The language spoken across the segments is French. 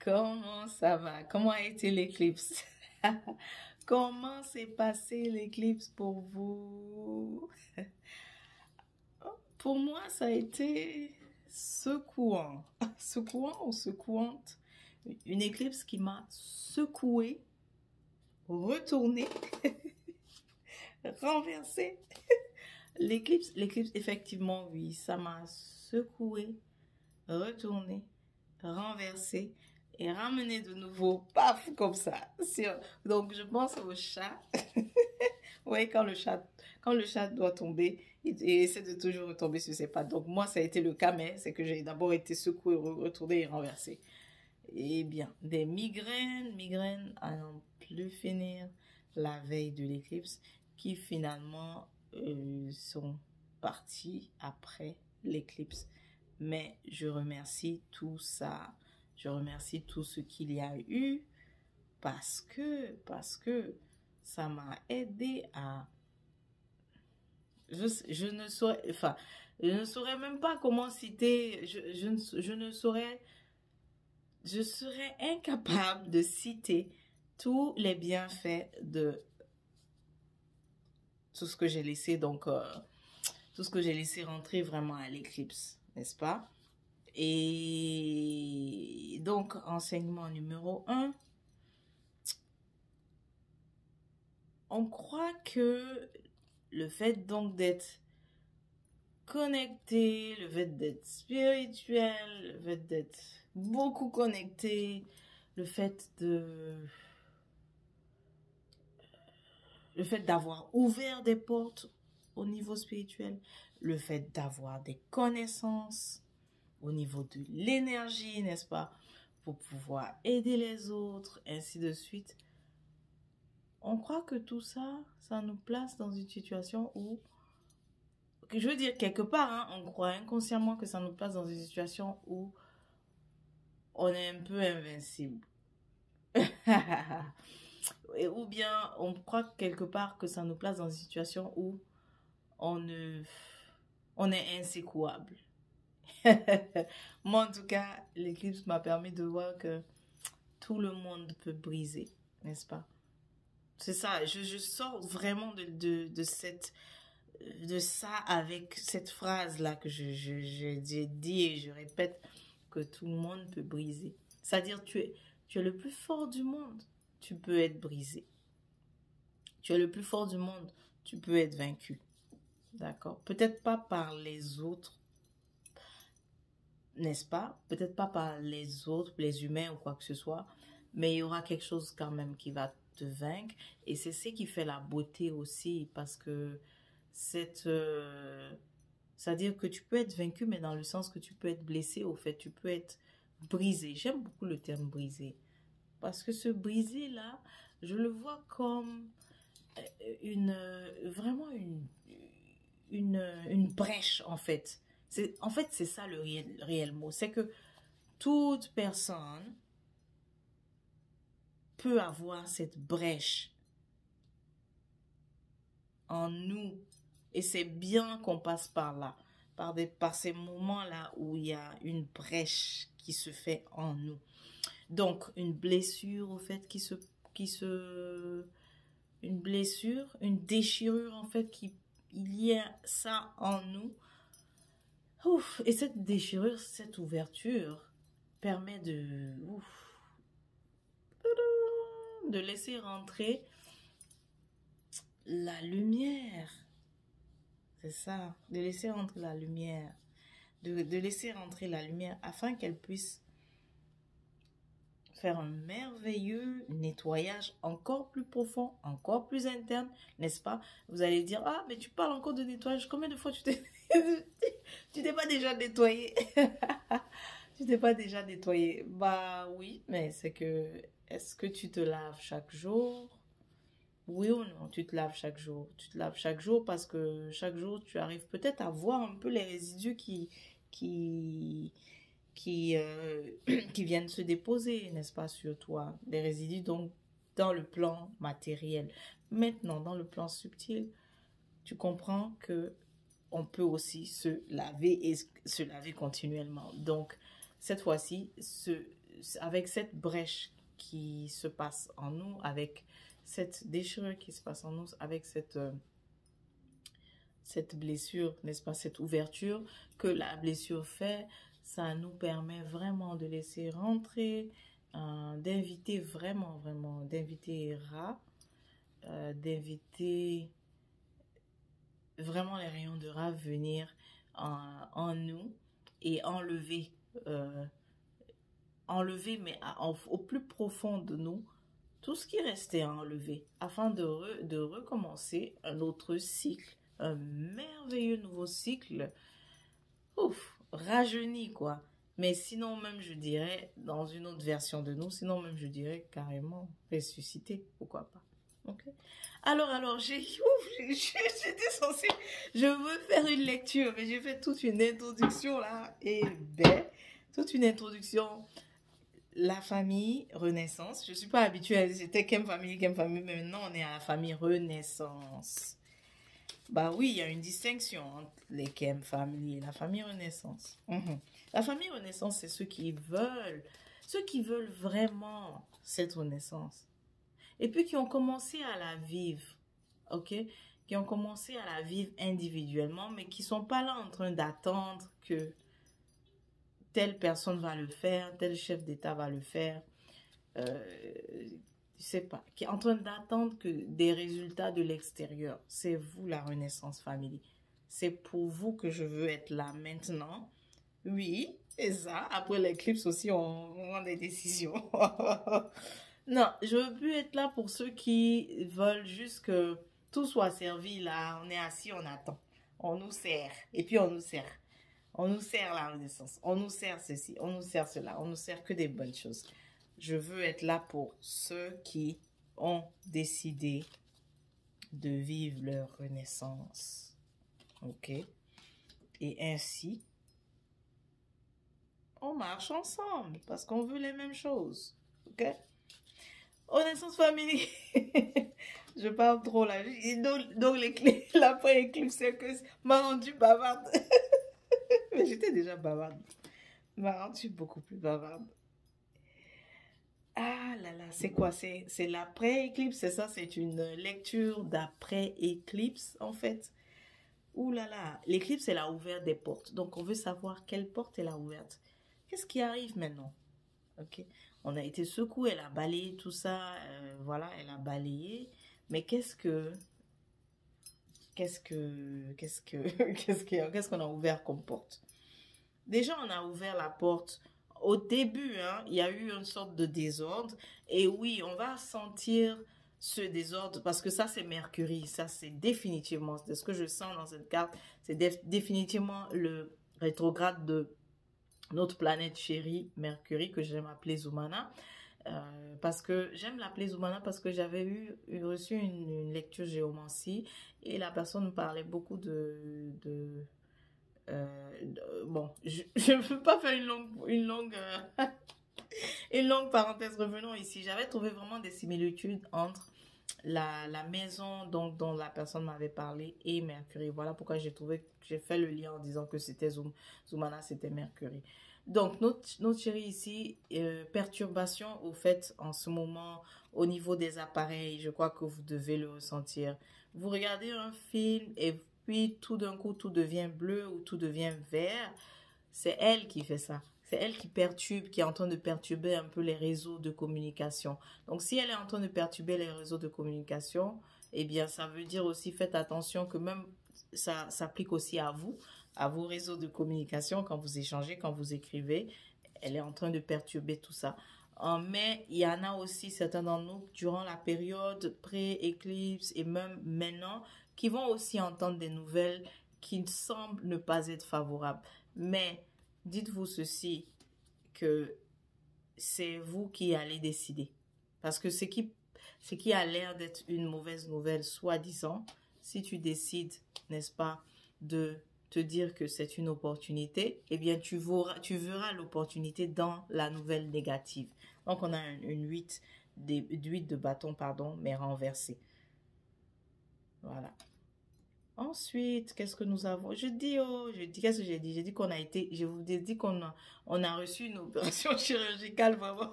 Comment ça va? Comment a été l'éclipse? Comment s'est passé l'éclipse pour vous? Pour moi, ça a été secouant. Secouant ou secouante? Une éclipse qui m'a secouée, retournée, renversée. L'éclipse, effectivement, oui, ça m'a secouée, retournée, renversée et ramenée de nouveau, paf, comme ça. Donc, je pense au chat. Oui, quand le chat doit tomber, il essaie de toujours retomber sur ses pattes. Donc, moi, ça a été le cas, mais c'est que j'ai d'abord été secouée, retournée et renversée. Eh bien, des migraines à n'en plus finir la veille de l'éclipse, qui finalement sont parties après l'éclipse. Mais je remercie tout ça, je remercie tout ce qu'il y a eu, parce que ça m'a aidé à... Je ne saurais même pas comment citer, je ne saurais... Je serais incapable de citer tous les bienfaits de tout ce que j'ai laissé, tout ce que j'ai laissé rentrer vraiment à l'éclipse, n'est-ce pas? Et donc, enseignement numéro 1, on croit que le fait donc d'être connecté, le fait d'être spirituel, le fait d'être beaucoup connecté, le fait d'avoir ouvert des portes au niveau spirituel, le fait d'avoir des connaissances au niveau de l'énergie, n'est-ce pas, pour pouvoir aider les autres, ainsi de suite. On croit que tout ça, ça nous place dans une situation où, je veux dire, quelque part, hein, on croit inconsciemment que ça nous place dans une situation où on est un peu invincible. Ou bien on croit quelque part que ça nous place dans une situation où on est insécouable. Moi, en tout cas, l'éclipse m'a permis de voir que tout le monde peut briser, n'est-ce pas? C'est ça, je sors vraiment de ça avec cette phrase-là que j'ai dit et je répète, que tout le monde peut briser. C'est-à-dire, tu es le plus fort du monde, tu peux être brisé. Tu es le plus fort du monde, tu peux être vaincu. D'accord? Peut-être pas par les autres, n'est-ce pas? Peut-être pas par les autres, les humains ou quoi que ce soit, mais il y aura quelque chose quand même qui va te vaincre. Et c'est ce qui fait la beauté aussi, parce que c'est-à-dire que tu peux être vaincu, mais dans le sens que tu peux être blessé, au fait, tu peux être brisé. J'aime beaucoup le terme brisé, parce que ce brisé-là, je le vois comme vraiment une brèche, en fait. C'est ça le réel mot. C'est que toute personne peut avoir cette brèche en nous. Et c'est bien qu'on passe par là, par ces moments-là où il y a une brèche qui se fait en nous. Donc, une blessure, au fait, une blessure, une déchirure, en fait, il y a ça en nous. Ouf, et cette déchirure, cette ouverture permet de laisser rentrer la lumière. C'est ça, de laisser rentrer la lumière. De laisser rentrer la lumière afin qu'elle puisse faire un merveilleux nettoyage encore plus profond, encore plus interne, n'est-ce pas? Vous allez dire, ah, mais tu parles encore de nettoyage. Combien de fois tu t'es pas déjà nettoyé? Tu t'es pas déjà nettoyé? Bah oui, mais c'est que, est-ce que tu te laves chaque jour? Oui ou non, tu te laves chaque jour. Tu te laves chaque jour parce que chaque jour, tu arrives peut-être à voir un peu les résidus qui, qui viennent se déposer, n'est-ce pas, sur toi. Des résidus, donc, dans le plan matériel. Maintenant, dans le plan subtil, tu comprends que on peut aussi se laver et se laver continuellement. Donc, cette fois-ci, avec cette brèche qui se passe en nous, avec cette déchirure qui se passe en nous, avec cette blessure, n'est-ce pas, cette ouverture que la blessure fait, ça nous permet vraiment de laisser rentrer, d'inviter vraiment, d'inviter Ra, d'inviter vraiment les rayons de Ra venir en nous et enlever, mais au plus profond de nous, tout ce qui restait à enlever, afin de recommencer un autre cycle, un merveilleux nouveau cycle, ouf, rajeuni quoi. Mais sinon même je dirais, dans une autre version de nous, sinon même je dirais carrément ressuscité, pourquoi pas. Ok. Alors, j'étais censée, je veux faire une lecture, mais j'ai fait toute une introduction là, et toute une introduction. La famille Renaissance. Je ne suis pas habituée à dire c'était quelle famille, mais maintenant on est à la famille Renaissance. Bah oui, il y a une distinction entre les Kem Family et la famille Renaissance. La famille Renaissance, c'est ceux qui veulent vraiment cette renaissance. Et puis qui ont commencé à la vivre, ok? Qui ont commencé à la vivre individuellement, mais qui ne sont pas là en train d'attendre que telle personne va le faire, tel chef d'État va le faire, je sais pas, qui est en train d'attendre que des résultats de l'extérieur. C'est vous la Renaissance Family. C'est pour vous que je veux être là maintenant. Oui, c'est ça. Après l'éclipse aussi, on prend des décisions. Non, je veux plus être là pour ceux qui veulent juste que tout soit servi là. On est assis, on attend. On nous sert. Et puis on nous sert. On nous sert la Renaissance, on nous sert ceci, on nous sert cela, on nous sert que des bonnes choses. Je veux être là pour ceux qui ont décidé de vivre leur Renaissance. Ok? Et ainsi, on marche ensemble parce qu'on veut les mêmes choses. Ok? Renaissance Family. Je parle trop là. Donc l'après-éclipse, c'est que m'a rendu bavarde. Mais j'étais déjà bavarde. M'a rendu beaucoup plus bavarde. Ah là là, c'est quoi? C'est l'après-éclipse, c'est ça? C'est une lecture d'après-éclipse, en fait. Ouh là là, l'éclipse, elle a ouvert des portes. Donc, on veut savoir quelle porte elle a ouverte. Qu'est-ce qui arrive maintenant? Ok. On a été secoué, elle a balayé tout ça. Voilà, elle a balayé. Mais qu'est-ce qu'on a ouvert comme porte? Déjà, on a ouvert la porte. Au début, hein, il y a eu une sorte de désordre. Et oui, on va sentir ce désordre parce que ça, c'est Mercure. Ça, c'est définitivement, c'est ce que je sens dans cette carte. C'est définitivement le rétrograde de notre planète chérie, Mercure, que j'aime appeler Zumana. Parce que j'aime l'appeler Zumana parce que j'avais reçu une lecture géomancie et la personne me parlait beaucoup bon, je ne veux pas faire une longue parenthèse. Revenons ici. J'avais trouvé vraiment des similitudes entre la maison dont la personne m'avait parlé et Mercure. Voilà pourquoi j'ai fait le lien en disant que c'était Zumana, c'était Mercure. Donc, notre chérie ici, perturbation au fait en ce moment au niveau des appareils, je crois que vous devez le ressentir. Vous regardez un film et puis tout d'un coup, tout devient bleu ou tout devient vert. C'est elle qui fait ça. C'est elle qui perturbe, qui est en train de perturber un peu les réseaux de communication. Donc, si elle est en train de perturber les réseaux de communication, eh bien, ça veut dire aussi, faites attention que même ça s'applique aussi à vos réseaux de communication, quand vous échangez, quand vous écrivez, elle est en train de perturber tout ça. Mais il y en a aussi certains d'entre nous, durant la période pré-éclipse et même maintenant, qui vont aussi entendre des nouvelles qui semblent ne pas être favorables. Mais dites-vous ceci, que c'est vous qui allez décider. Parce que ce qui a l'air d'être une mauvaise nouvelle, soi-disant, si tu décides, n'est-ce pas, de te dire que c'est une opportunité, eh bien, tu verras l'opportunité dans la nouvelle négative. Donc, on a une 8 de bâton, pardon, mais renversée. Voilà. Ensuite, qu'est-ce que nous avons? Qu'est-ce que j'ai dit? J'ai dit qu'on a été, je vous ai dit on a reçu une opération chirurgicale, vraiment.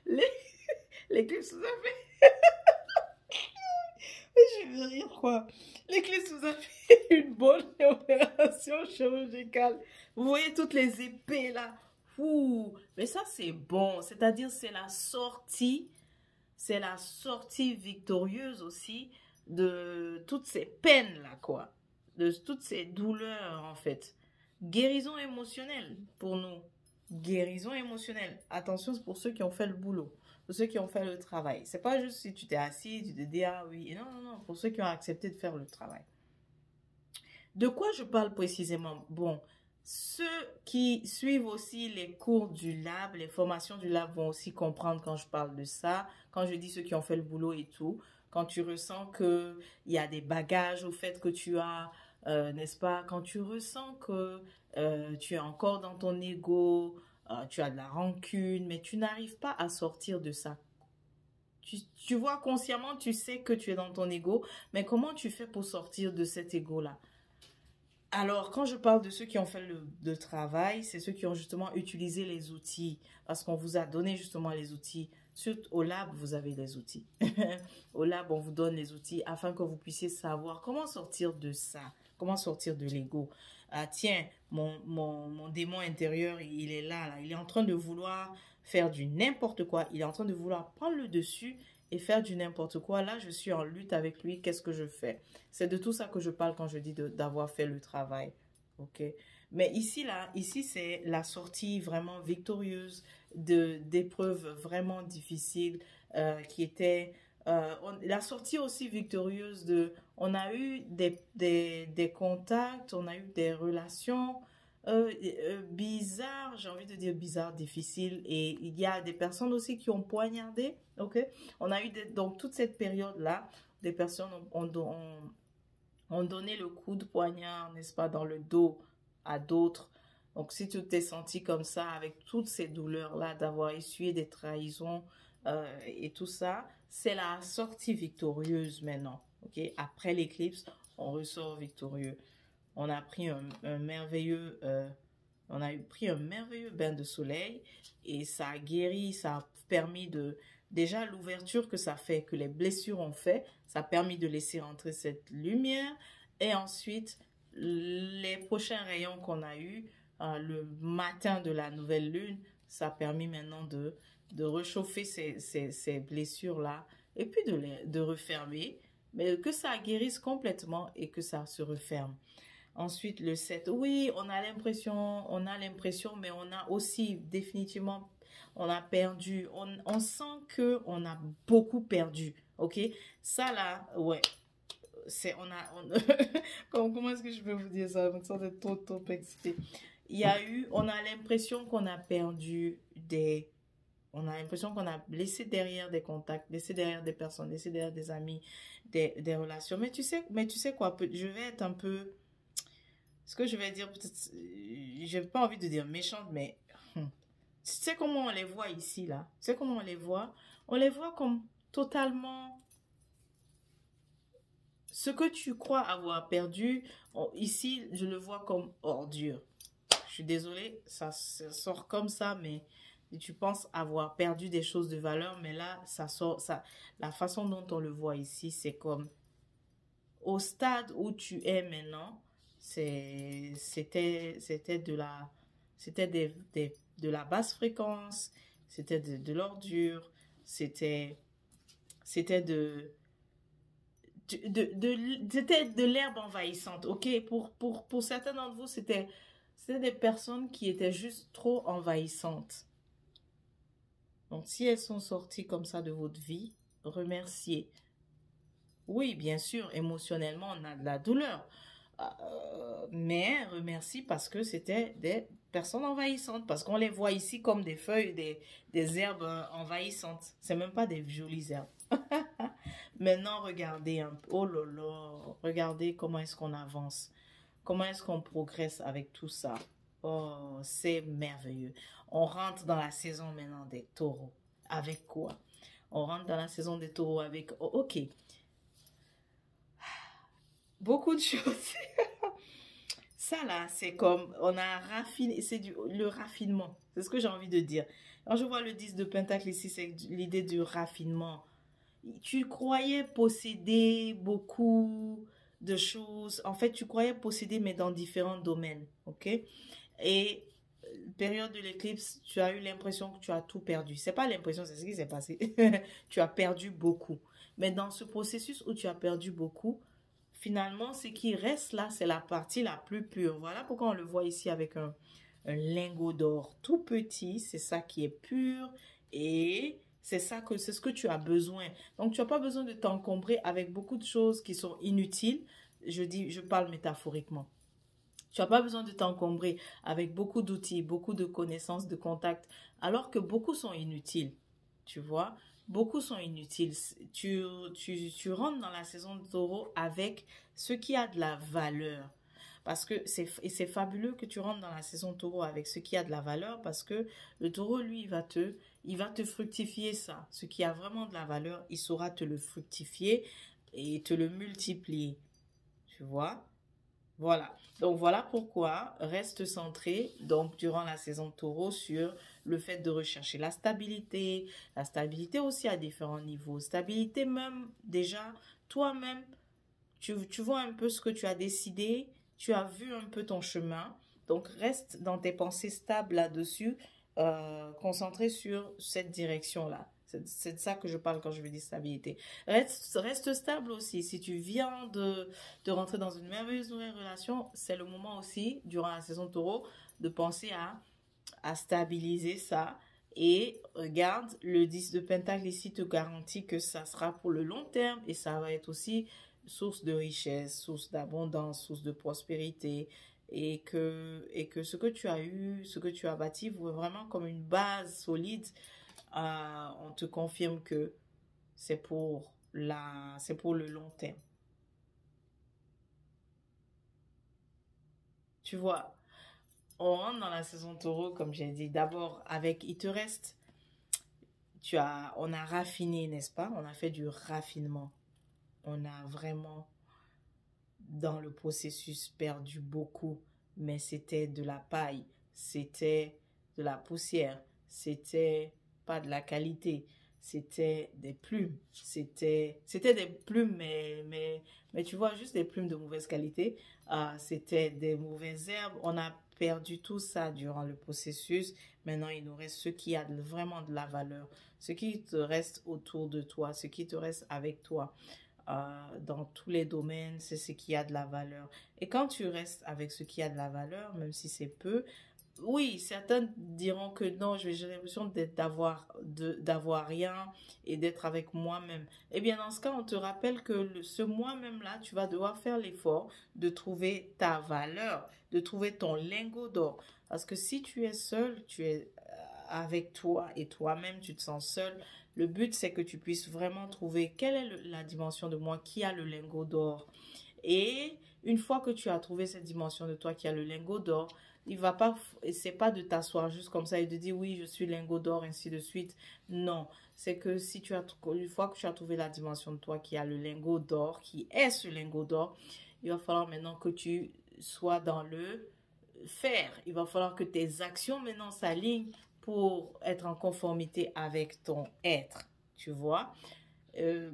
Les, l'éclipse nous a fait, je vais rire, quoi. L'éclipse nous a fait une bonne opération chirurgicale. Vous voyez toutes les épées, là. Ouh, mais ça, c'est bon. C'est-à-dire, c'est la sortie victorieuse aussi de toutes ces peines-là, quoi. De toutes ces douleurs, en fait. Guérison émotionnelle pour nous. Guérison émotionnelle. Attention, c'est pour ceux qui ont fait le boulot. Pour ceux qui ont fait le travail. C'est pas juste si tu t'es assis, tu te dis, ah oui. Non, non, non. Pour ceux qui ont accepté de faire le travail. De quoi je parle précisément? Bon, ceux qui suivent aussi les cours du lab, les formations du lab vont aussi comprendre quand je parle de ça, quand je dis ceux qui ont fait le boulot et tout, quand tu ressens que il y a des bagages au fait que tu as, n'est-ce pas, quand tu ressens que tu es encore dans ton ego, tu as de la rancune, mais tu n'arrives pas à sortir de ça. Tu vois consciemment, tu sais que tu es dans ton ego, mais comment tu fais pour sortir de cet ego-là? Alors, quand je parle de ceux qui ont fait le travail, c'est ceux qui ont justement utilisé les outils, parce qu'on vous a donné justement les outils. Surtout au lab, vous avez les outils. Au lab, on vous donne les outils afin que vous puissiez savoir comment sortir de ça, comment sortir de l'ego. Ah, tiens, mon démon intérieur, il est là, il est en train de vouloir faire du n'importe quoi, il est en train de vouloir prendre le dessus et faire du n'importe quoi. Là, je suis en lutte avec lui, qu'est-ce que je fais? C'est de tout ça que je parle quand je dis d'avoir fait le travail. OK? Mais ici, c'est la sortie vraiment victorieuse d'épreuves vraiment difficiles qui étaient... la sortie aussi victorieuse on a eu des contacts, on a eu des relations bizarres, j'ai envie de dire bizarres, difficiles. Et il y a des personnes aussi qui ont poignardé, ok? On a eu donc toute cette période-là, des personnes ont donné le coup de poignard, n'est-ce pas, dans le dos à d'autres. Donc, si tu t'es senti comme ça, avec toutes ces douleurs-là, d'avoir essuyé des trahisons et tout ça, c'est la sortie victorieuse maintenant. Ok? Après l'éclipse, on ressort victorieux. On a pris un merveilleux, on a pris un merveilleux bain de soleil et ça a guéri, ça a permis de, déjà l'ouverture que ça fait, que les blessures ont fait, ça a permis de laisser entrer cette lumière et ensuite les prochains rayons qu'on a eus le matin de la nouvelle lune, ça a permis maintenant de réchauffer ces blessures-là et puis de refermer, mais que ça guérisse complètement et que ça se referme. Ensuite, le 7, oui, on a l'impression, mais on a aussi définitivement, on a perdu, on sent que on a beaucoup perdu, ok? Ça là, ouais, comment est-ce que je peux vous dire ça sans être trop excité? On a l'impression qu'on a perdu on a l'impression qu'on a laissé derrière des contacts, laissé derrière des personnes, laissé derrière des amis, des relations. Mais tu sais quoi, je vais être un peu, ce que je vais dire, peut-être, j'ai pas envie de dire méchante, mais tu sais comment on les voit ici, là? Tu sais comment on les voit? On les voit comme totalement ce que tu crois avoir perdu. Ici, je le vois comme ordure. Je suis désolée, ça sort comme ça, mais tu penses avoir perdu des choses de valeur, mais là, ça sort, la façon dont on le voit ici, c'est comme au stade où tu es maintenant, c'était de la basse fréquence, c'était de l'ordure, c'était c'était de l'herbe envahissante, ok? Pour certains d'entre vous, c'était des personnes qui étaient juste trop envahissantes. Donc, si elles sont sorties comme ça de votre vie, remerciez. Oui, bien sûr, émotionnellement, on a de la douleur. Mais remercie parce que c'était des personnes envahissantes. Parce qu'on les voit ici comme des feuilles, des herbes envahissantes. C'est même pas des jolies herbes. Maintenant, regardez un peu. Oh là là. Regardez comment est-ce qu'on avance. Comment est-ce qu'on progresse avec tout ça. Oh, c'est merveilleux. On rentre dans la saison maintenant des taureaux. Avec quoi? On rentre dans la saison des taureaux avec... Oh, ok. beaucoup de choses. Ça là, c'est comme, on a raffiné, le raffinement. C'est ce que j'ai envie de dire. Quand je vois le 10 de Pentacle ici, c'est l'idée du raffinement. Tu croyais posséder beaucoup de choses. En fait, tu croyais posséder, mais dans différents domaines. OK? Et période de l'éclipse, tu as eu l'impression que tu as tout perdu. C'est pas l'impression, c'est ce qui s'est passé. Tu as perdu beaucoup. Mais dans ce processus où tu as perdu beaucoup, finalement, ce qui reste là, c'est la partie la plus pure. Voilà pourquoi on le voit ici avec un lingot d'or tout petit. C'est ça qui est pur et c'est c'est ce que tu as besoin. Donc, tu n'as pas besoin de t'encombrer avec beaucoup de choses qui sont inutiles. Je parle métaphoriquement. Tu n'as pas besoin de t'encombrer avec beaucoup d'outils, beaucoup de connaissances, de contacts, alors que beaucoup sont inutiles. Tu vois, beaucoup sont inutiles. Tu rentres dans la saison de taureau avec ce qui a de la valeur. Parce que c'est fabuleux que tu rentres dans la saison de taureau avec ce qui a de la valeur parce que le taureau, lui, il va te fructifier ça. Ce qui a vraiment de la valeur, il saura te le fructifier et te le multiplier. Tu vois? Voilà. Donc voilà pourquoi reste centré donc durant la saison taureau sur le fait de rechercher la stabilité aussi à différents niveaux, stabilité même déjà toi-même, tu vois un peu ce que tu as décidé, tu as vu un peu ton chemin, donc reste dans tes pensées stables là-dessus, concentré sur cette direction-là. C'est de ça que je parle quand je veux dire stabilité. Reste stable aussi. Si tu viens de rentrer dans une merveilleuse nouvelle relation, c'est le moment aussi, durant la saison taureau, de penser à stabiliser ça. Et regarde, le 10 de Pentacle ici te garantit que ça sera pour le long terme et ça va être aussi source de richesse, source d'abondance, source de prospérité et que ce que tu as eu, ce que tu as bâti, vraiment comme une base solide, on te confirme que c'est pour le long terme. Tu vois, on rentre dans la saison taureau, comme j'ai dit, d'abord il te reste, on a raffiné, n'est-ce pas? On a fait du raffinement. On a vraiment, dans le processus, perdu beaucoup, mais c'était de la paille, c'était de la poussière, c'était pas de la qualité, c'était des plumes, c'était des plumes, mais tu vois, juste des plumes de mauvaise qualité. C'était des mauvaises herbes. On a perdu tout ça durant le processus. Maintenant, il nous reste ce qui a vraiment de la valeur, ce qui te reste autour de toi, ce qui te reste avec toi. Dans tous les domaines, c'est ce qui a de la valeur. Et quand tu restes avec ce qui a de la valeur, même si c'est peu, oui, certains diront que non, j'ai l'impression d'avoir rien et d'être avec moi-même. Eh bien, dans ce cas, on te rappelle que ce moi-même-là, tu vas devoir faire l'effort de trouver ta valeur, de trouver ton lingot d'or. Parce que si tu es seul, tu es avec toi et toi-même, tu te sens seul. Le but, c'est que tu puisses vraiment trouver quelle est la dimension de moi qui a le lingot d'or. Et une fois que tu as trouvé cette dimension de toi qui a le lingot d'or, c'est pas de t'asseoir juste comme ça et de dire oui, je suis lingot d'or, ainsi de suite. Non, c'est que une fois que tu as trouvé la dimension de toi qui a le lingot d'or, qui est ce lingot d'or, il va falloir maintenant que tu sois dans le faire. Il va falloir que tes actions maintenant s'alignent pour être en conformité avec ton être, tu vois. Euh,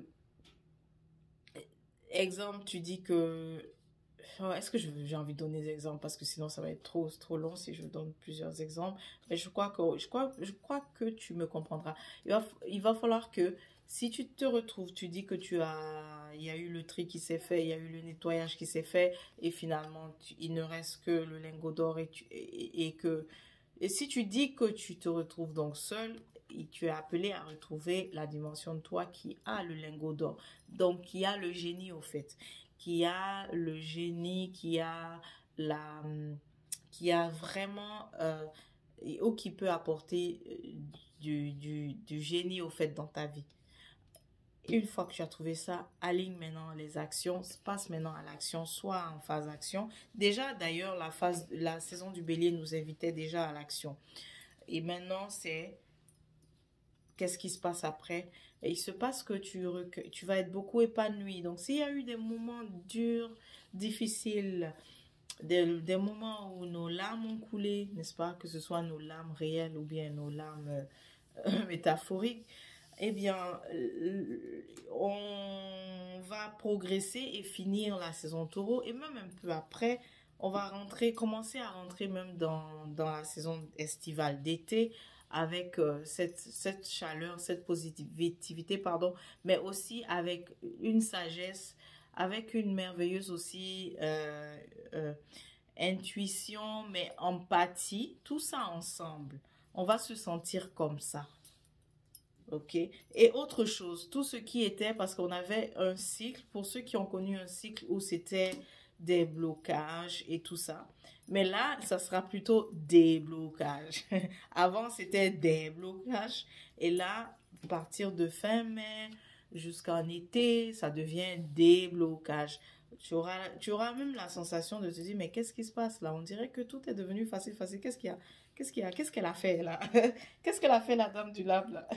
Exemple, tu dis que est-ce que j'ai envie de donner des exemples parce que sinon ça va être trop long si je donne plusieurs exemples. Mais je crois que tu me comprendras. Il va falloir que si tu te retrouves, tu dis que il y a eu le tri qui s'est fait, il y a eu le nettoyage qui s'est fait et finalement il ne reste que le lingot d'or et si tu dis que tu te retrouves donc seul, et tu es appelé à retrouver la dimension de toi qui a le lingot d'or. Donc, qui a le génie au fait. Qui a le génie, la, qui a vraiment, ou qui peut apporter du génie au fait dans ta vie. Une fois que tu as trouvé ça, aligne maintenant les actions, passe maintenant à l'action, soit en phase action. Déjà, d'ailleurs, la saison du bélier nous invitait déjà à l'action. Et maintenant, c'est qu'est-ce qui se passe après? Et il se passe que tu vas être beaucoup épanoui. Donc, s'il y a eu des moments durs, difficiles, des moments où nos larmes ont coulé, n'est-ce pas? Que ce soit nos larmes réelles ou bien nos larmes métaphoriques, eh bien, on va progresser et finir la saison taureau. Et même un peu après, on va commencer à rentrer même dans la saison estivale d'été avec cette chaleur, cette positivité, pardon, mais aussi avec une sagesse, avec une merveilleuse aussi intuition, mais empathie, tout ça ensemble. On va se sentir comme ça. OK? Et autre chose, tout ce qui était, parce qu'on avait un cycle, pour ceux qui ont connu un cycle où c'était des blocages et tout ça. Mais là, ça sera plutôt des blocages. Avant, c'était des blocages. Et là, à partir de fin mai jusqu'en été, ça devient des blocages. Tu auras même la sensation de te dire, mais qu'est-ce qui se passe là? On dirait que tout est devenu facile, facile. Qu'est-ce qu'il y a? Qu'est-ce qu'il y a? Qu'est-ce qu'elle a fait là? Qu'est-ce qu'elle a fait la dame du lab là?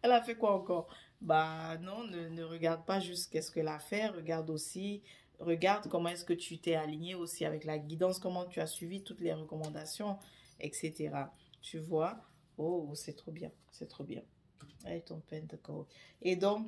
Elle a fait quoi encore? Bah non, ne regarde pas juste qu'est-ce qu'elle a fait, regarde comment est-ce que tu t'es aligné aussi avec la guidance, comment tu as suivi toutes les recommandations, etc. Tu vois? Oh, c'est trop bien, c'est trop bien. Allez, ton Pentacles. Et donc,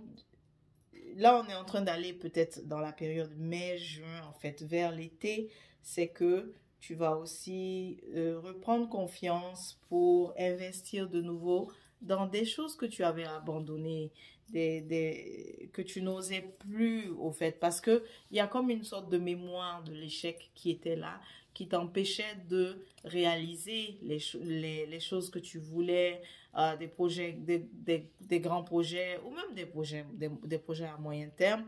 là, on est en train d'aller peut-être dans la période mai-juin, en fait, vers l'été, c'est que tu vas aussi reprendre confiance pour investir de nouveau dans des choses que tu avais abandonnées, que tu n'osais plus, au fait, parce que il y a comme une sorte de mémoire de l'échec qui était là, qui t'empêchait de réaliser les choses que tu voulais, des projets, des grands projets, ou même des projets à moyen terme.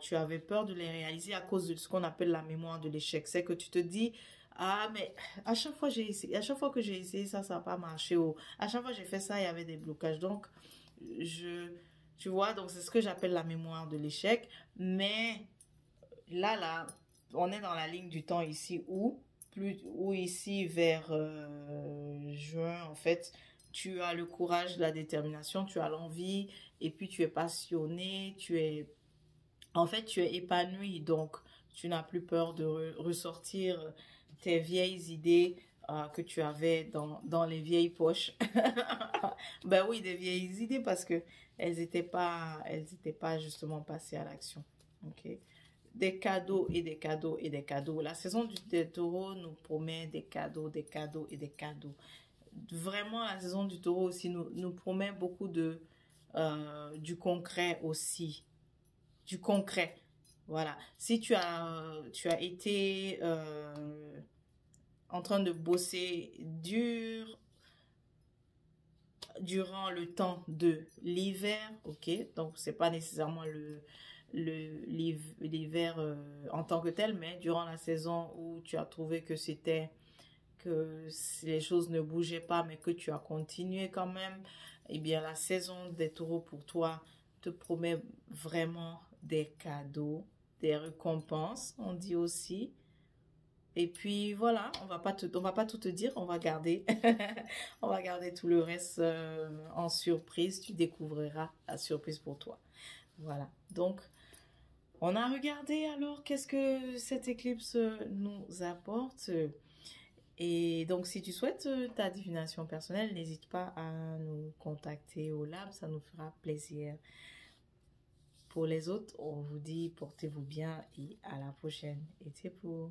Tu avais peur de les réaliser à cause de ce qu'on appelle la mémoire de l'échec. C'est que tu te dis, ah, mais à chaque fois à chaque fois que j'ai essayé ça, ça n'a pas marché. Ou à chaque fois que j'ai fait ça, il y avait des blocages. Donc, tu vois, donc c'est ce que j'appelle la mémoire de l'échec. Mais là, on est dans la ligne du temps ici où ici vers juin, en fait, tu as le courage, la détermination, tu as l'envie, et puis tu es passionné, en fait, tu es épanoui, donc tu n'as plus peur de ressortir tes vieilles idées que tu avais dans les vieilles poches. Ben oui, des vieilles idées parce que elles étaient pas justement passées à l'action. Ok? Des cadeaux et des cadeaux et des cadeaux. La saison des taureaux nous promet des cadeaux, des cadeaux et des cadeaux. Vraiment, la saison du taureau aussi nous promet beaucoup du concret aussi. Du concret. Voilà. Si tu as été en train de bosser dur durant le temps de l'hiver, ok? Donc, c'est pas nécessairement l'hiver en tant que tel, mais durant la saison où tu as trouvé que les choses ne bougeaient pas, mais que tu as continué quand même, eh bien, la saison des taureaux pour toi te promet vraiment des cadeaux, des récompenses, on dit aussi. Et puis voilà, on va pas tout te dire, on va garder, on va garder tout le reste en surprise. Tu découvriras la surprise pour toi. Voilà. Donc, on a regardé alors qu'est-ce que cette éclipse nous apporte. Et donc, si tu souhaites ta divination personnelle, n'hésite pas à nous contacter au lab, ça nous fera plaisir. Pour les autres, on vous dit portez-vous bien et à la prochaine. Et c'est pour...